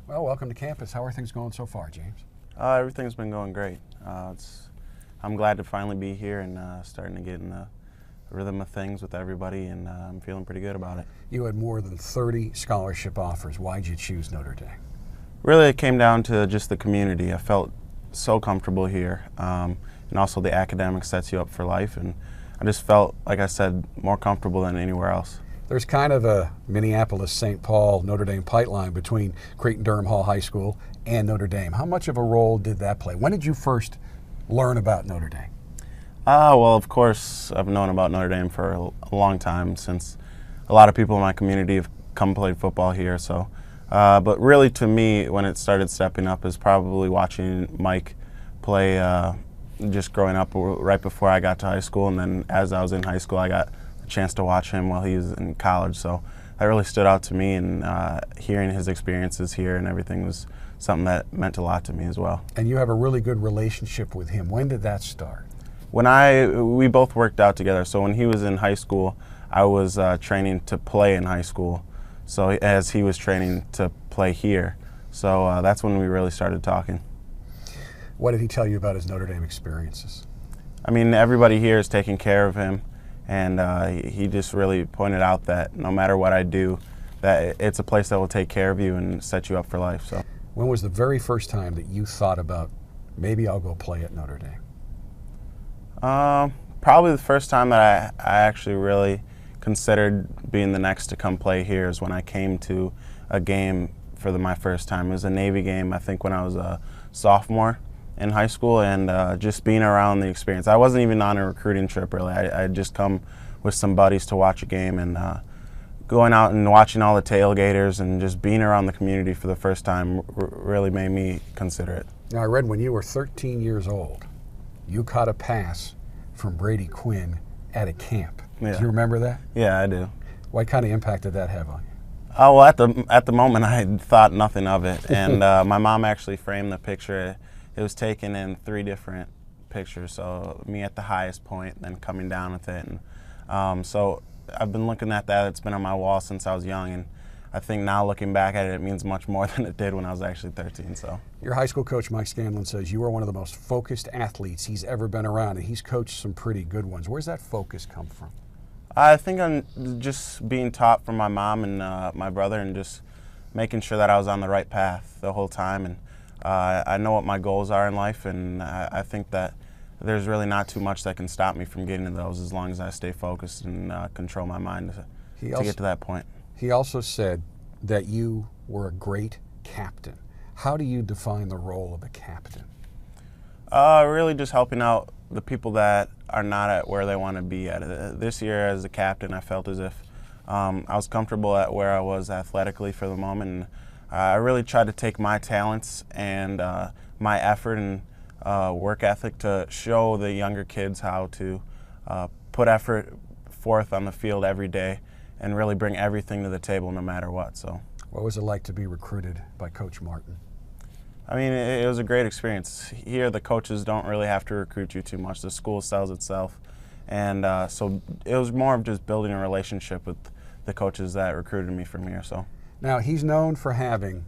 Well, welcome to campus. How are things going so far, James? Everything's been going great. I'm glad to finally be here and starting to get in the rhythm of things with everybody, and I'm feeling pretty good about it. You had more than 30 scholarship offers. Why'd you choose Notre Dame? Really, it came down to just the community. I felt so comfortable here, and also the academics sets you up for life, and I just felt, like I said, more comfortable than anywhere else. There's kind of a Minneapolis-St. Paul Notre Dame pipeline between Creighton-Durham Hall High School and Notre Dame. How much of a role did that play? When did you first learn about Notre Dame? Well, of course, I've known about Notre Dame for a long time, since a lot of people in my community have come played football here. So, but really, to me, when it started stepping up, is probably watching Mike play. Just growing up right before I got to high school, and then as I was in high school, I got a chance to watch him while he was in college. So that really stood out to me, and hearing his experiences here and everything was something that meant a lot to me as well. And you have a really good relationship with him. When did that start? We both worked out together. So when he was in high school, I was training to play in high school. So as he was training to play here. So that's when we really started talking. What did he tell you about his Notre Dame experiences? I mean, everybody here is taking care of him, and he just really pointed out that no matter what I do, that it's a place that will take care of you and set you up for life. So, when was the very first time that you thought about, maybe I'll go play at Notre Dame? Probably the first time that I actually really considered being the next to come play here is when I came to a game for my first time. It was a Navy game, I think, when I was a sophomore in high school, and just being around the experience. I wasn't even on a recruiting trip, really. I had just come with some buddies to watch a game, and going out and watching all the tailgaters and just being around the community for the first time really made me consider it. Now, I read when you were 13 years old, you caught a pass from Brady Quinn at a camp. Yeah. Do you remember that? Yeah, I do. What kind of impact did that have on you? Oh, well, at the moment, I had thought nothing of it, and my mom actually framed the picture. It was taken in 3 different pictures, so me at the highest point, then coming down with it. And so I've been looking at that. It's been on my wall since I was young, and I think now looking back at it, it means much more than it did when I was actually 13. So your high school coach, Mike Scanlon, says you are one of the most focused athletes he's ever been around, and he's coached some pretty good ones. Where's that focus come from? I think I'm just being taught from my mom and my brother, and just making sure that I was on the right path the whole time. And I know what my goals are in life, and I think that there's really not too much that can stop me from getting to those, as long as I stay focused and control my mind to get to that point. He also said that you were a great captain. How do you define the role of a captain? Really just helping out the people that are not at where they want to be at. This year as a captain, I felt as if I was comfortable at where I was athletically for the moment, and I really tried to take my talents and my effort and work ethic to show the younger kids how to put effort forth on the field every day and really bring everything to the table no matter what. So, what was it like to be recruited by Coach Martin? I mean, it was a great experience. Here, the coaches don't really have to recruit you too much. The school sells itself. And so it was more of just building a relationship with the coaches that recruited me from here. So. Now, he's known for having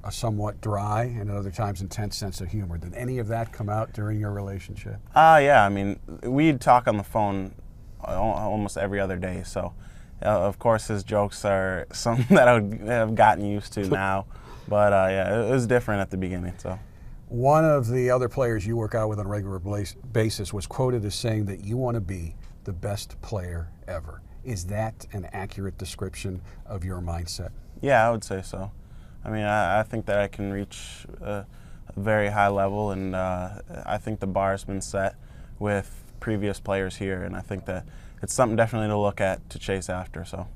a somewhat dry and at other times intense sense of humor. Did any of that come out during your relationship? Yeah, I mean, we'd talk on the phone almost every other day. So, of course, his jokes are something that I have gotten used to now. But yeah, it was different at the beginning. So, one of the other players you work out with on a regular basis was quoted as saying that you want to be the best player ever. Is that an accurate description of your mindset? Yeah, I would say so. I mean, I think that I can reach a very high level, and I think the bar has been set with previous players here, and I think that it's something definitely to look at, to chase after. So,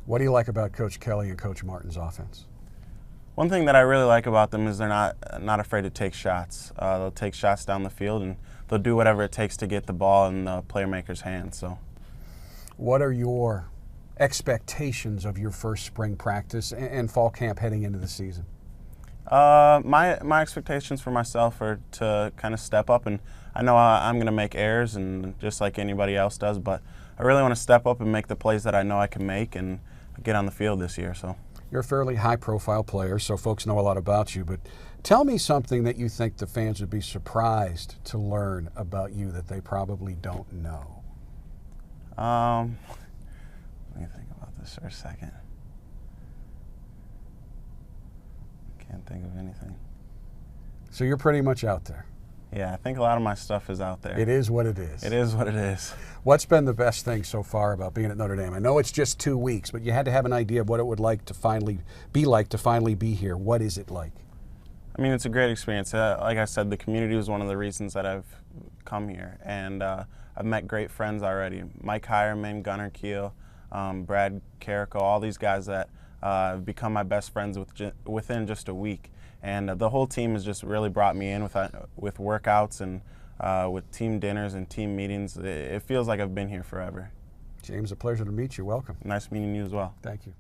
what do you like about Coach Kelly and Coach Martin's offense? One thing that I really like about them is they're not afraid to take shots. They'll take shots down the field, and they'll do whatever it takes to get the ball in the playmaker's hands. So, what are your expectations of your first spring practice and fall camp heading into the season? My expectations for myself are to kind of step up, and I know I'm going to make errors, and just like anybody else does, but I really want to step up and make the plays that I know I can make and get on the field this year. So. You're a fairly high-profile player, so folks know a lot about you, but tell me something that you think the fans would be surprised to learn about you that they probably don't know. Let me think about this for a second. Can't think of anything. So you're pretty much out there. Yeah, I think a lot of my stuff is out there. It is what it is. It is what it is. What's been the best thing so far about being at Notre Dame? I know it's just 2 weeks, but you had to have an idea of what it would like to finally be here. What is it like? I mean, it's a great experience. Like I said, the community was one of the reasons that I've come here, and I've met great friends already. Mike Hireman, Gunnar Keel, Brad Carrico, all these guys that have become my best friends within just a week. And the whole team has just really brought me in with workouts and with team dinners and team meetings. It feels like I've been here forever. James, a pleasure to meet you. Welcome. Nice meeting you as well. Thank you.